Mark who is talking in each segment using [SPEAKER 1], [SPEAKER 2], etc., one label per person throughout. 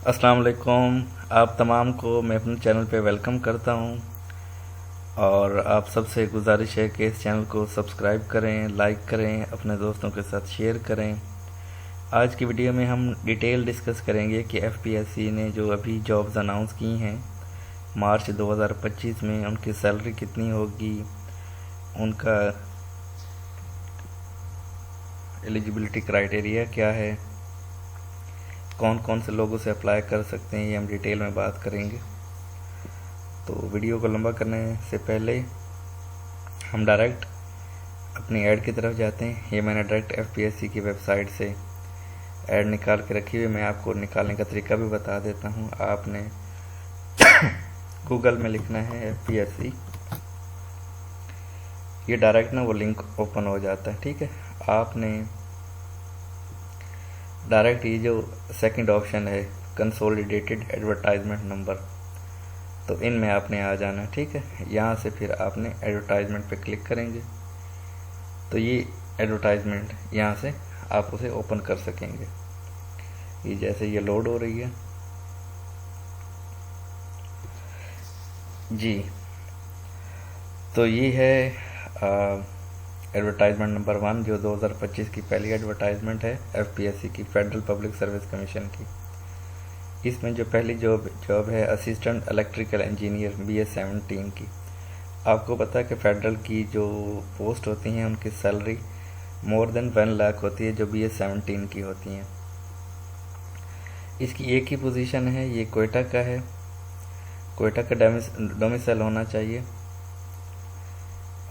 [SPEAKER 1] अस्सलाम वालेकुम। आप तमाम को मैं अपने चैनल पे वेलकम करता हूँ और आप सबसे गुजारिश है कि इस चैनल को सब्सक्राइब करें, लाइक करें, अपने दोस्तों के साथ शेयर करें। आज की वीडियो में हम डिटेल डिस्कस करेंगे कि एफपीएससी ने जो अभी जॉब्स अनाउंस की हैं मार्च 2025 में, उनकी सैलरी कितनी होगी, उनका एलिजिबिलिटी क्राइटेरिया क्या है, कौन कौन से लोग उसे अप्लाई कर सकते हैं, ये हम डिटेल में बात करेंगे। तो वीडियो को लंबा करने से पहले हम डायरेक्ट अपनी ऐड की तरफ जाते हैं। ये मैंने डायरेक्ट एफपीएससी की वेबसाइट से ऐड निकाल के रखी हुई। मैं आपको निकालने का तरीका भी बता देता हूँ। आपने गूगल में लिखना है एफपीएससी, ये डायरेक्ट ना वो लिंक ओपन हो जाता है। ठीक है, आपने डायरेक्ट ये जो सेकंड ऑप्शन है कंसोलिडेटेड एडवर्टाइजमेंट नंबर, तो इनमें आपने आ जाना है। ठीक है, यहाँ से फिर आपने एडवर्टाइजमेंट पे क्लिक करेंगे तो ये एडवर्टाइजमेंट यहाँ से आप उसे ओपन कर सकेंगे। ये जैसे ये लोड हो रही है जी, तो ये है एडवर्टाइजमेंट नंबर 1 जो 2025 की पहली एडवर्टाइजमेंट है एफपीएससी की, फेडरल पब्लिक सर्विस कमीशन की। इसमें जो पहली जॉब है असिस्टेंट इलेक्ट्रिकल इंजीनियर BS17 की। आपको पता है कि फेडरल की जो पोस्ट होती हैं उनकी सैलरी मोर देन 1 लाख होती है जो BS17 की होती हैं। इसकी एक ही पोजीशन है, ये कोयटा का है। कोयटा का डोमिसाइल होना चाहिए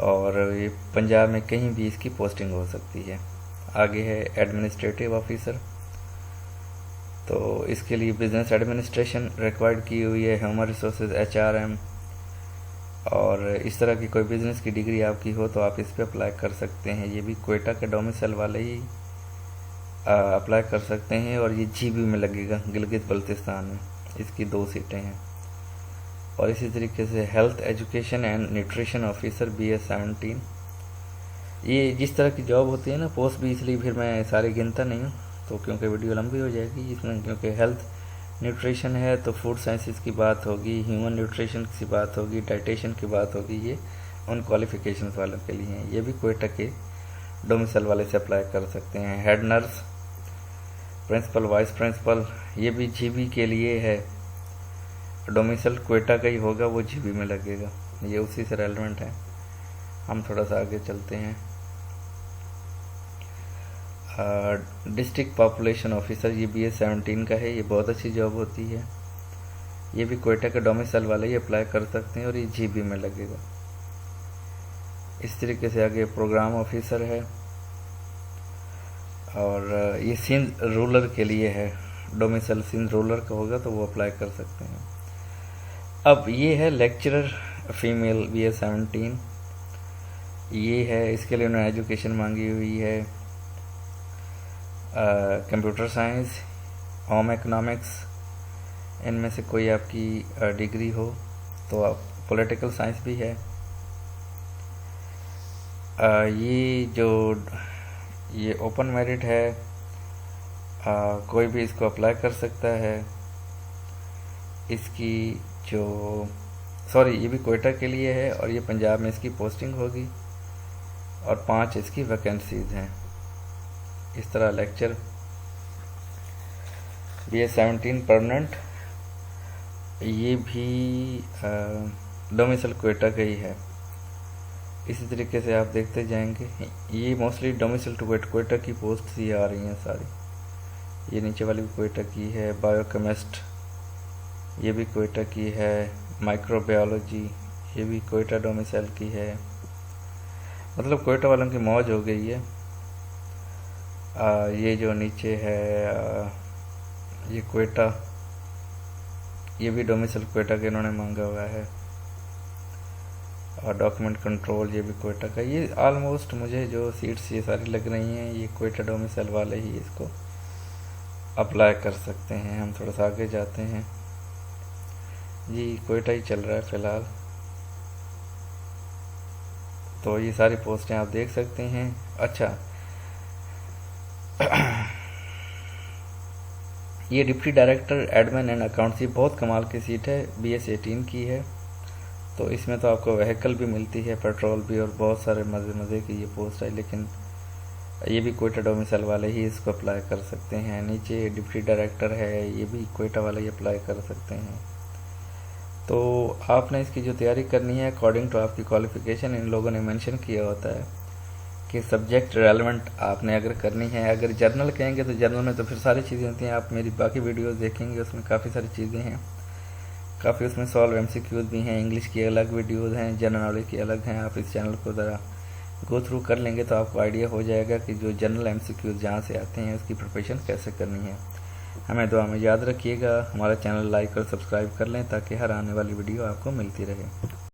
[SPEAKER 1] और ये पंजाब में कहीं भी इसकी पोस्टिंग हो सकती है। आगे है एडमिनिस्ट्रेटिव ऑफिसर, तो इसके लिए बिजनेस एडमिनिस्ट्रेशन रिक्वायर्ड की हुई है, ह्यूमन रिसोर्सेज HRM, और इस तरह की कोई बिजनेस की डिग्री आपकी हो तो आप इस पर अप्लाई कर सकते हैं। ये भी कोयटा के डोमिसाइल वाले ही अप्लाई कर सकते हैं और ये जीबी में लगेगा, गिलगित बल्तिस्तान में। इसकी 2 सीटें हैं। और इसी तरीके से health education and nutrition officer BS17। ये जिस तरह की जॉब होती है ना पोस्ट भी, इसलिए फिर मैं सारे गिनता नहीं हूँ तो क्योंकि वीडियो लंबी हो जाएगी इसमें। क्योंकि हेल्थ न्यूट्रिशन है तो फूड साइंसेस की बात होगी, ह्यूमन न्यूट्रिशन की बात होगी, डाइटेशन की बात होगी। ये उन क्वालिफिकेशन वालों के लिए हैं। ये भी कोयटा के डोमिसाइल वाले से अप्लाई कर सकते हैं। Head nurse, principal, vice principal, ये भी जीबी के लिए है। डोमिसाइल कोयटा का ही होगा, वो जीबी में लगेगा। ये उसी से रेलेवेंट है। हम थोड़ा सा आगे चलते हैं। डिस्ट्रिक्ट पॉपुलेशन ऑफिसर, ये BS17 का है। ये बहुत अच्छी जॉब होती है। ये भी कोयटा के डोमिसाइल वाले ही अप्लाई कर सकते हैं और ये जीबी में लगेगा। इस तरीके से आगे प्रोग्राम ऑफिसर है और ये सिंध रूरल के लिए है। डोमिसाइल सिंध रूरल का होगा तो वो अप्लाई कर सकते हैं। अब ये है लेक्चरर फीमेल BS17, ये है। इसके लिए उन्होंने एजुकेशन मांगी हुई है कंप्यूटर साइंस, होम इकोनॉमिक्स, इनमें से कोई आपकी डिग्री हो तो आप, पॉलिटिकल साइंस भी है। ये ओपन मेरिट है, कोई भी इसको अप्लाई कर सकता है। इसकी ये भी कोयटा के लिए है और ये पंजाब में इसकी पोस्टिंग होगी और 5 इसकी वैकेंसीज हैं। इस तरह लेक्चर BS17 परमानेंट, ये भी डोमिसाइल कोयटा का ही है। इसी तरीके से आप देखते जाएंगे, ये मोस्टली डोमिसाइल टू कोयटा की पोस्ट ही आ रही हैं सारी। ये नीचे वाली भी कोयटा की है। बायोकेमिस्ट, ये भी कोयटा की है। माइक्रोबायोलॉजी, ये भी कोयटा डोमिसाइल की है। मतलब कोयटा वालों की मौज हो गई है। ये जो नीचे है ये कोयटा, ये भी डोमिसाइल कोयटा के इन्होंने मांगा हुआ है। और डॉक्यूमेंट कंट्रोल, ये भी कोयटा का। ये ऑलमोस्ट मुझे जो सीट्स ये सारी लग रही हैं ये कोयटा डोमिसाइल वाले ही इसको अप्लाई कर सकते हैं। हम थोड़ा सा आगे जाते हैं जी, कोयटा ही चल रहा है फ़िलहाल। तो ये सारी पोस्टें आप देख सकते हैं। अच्छा ये deputy director admin and accounts, ये बहुत कमाल की सीट है, BS 18 की है। तो इसमें तो आपको व्हीकल भी मिलती है, पेट्रोल भी, और बहुत सारे मज़े की ये पोस्ट है। लेकिन ये भी क्वेटा डोमिसाइल वाले ही इसको अप्लाई कर सकते हैं। नीचे डिप्टी डायरेक्टर है, ये भी क्वेटा वाले ही अप्लाई कर सकते हैं। तो आपने इसकी जो तैयारी करनी है अकॉर्डिंग टू आपकी क्वालिफ़िकेशन, इन लोगों ने मेंशन किया होता है कि सब्जेक्ट रेलेवेंट आपने अगर करनी है। अगर जर्नल कहेंगे तो जर्नल में तो फिर सारी चीज़ें होती हैं, आप मेरी बाकी वीडियोस देखेंगे उसमें काफ़ी सारी चीज़ें हैं, काफ़ी उसमें सॉल्व MCQs भी हैं, इंग्लिश की अलग वीडियोस हैं, जनरल नॉलेज की अलग हैं। आप इस चैनल को ज़रा गो थ्रू कर लेंगे तो आपको आइडिया हो जाएगा कि जो जनरल MCQs जहाँ से आते हैं उसकी प्रिपरेशन कैसे करनी है। हमें दुआ में याद रखिएगा, हमारा चैनल लाइक और सब्सक्राइब कर लें ताकि हर आने वाली वीडियो आपको मिलती रहे।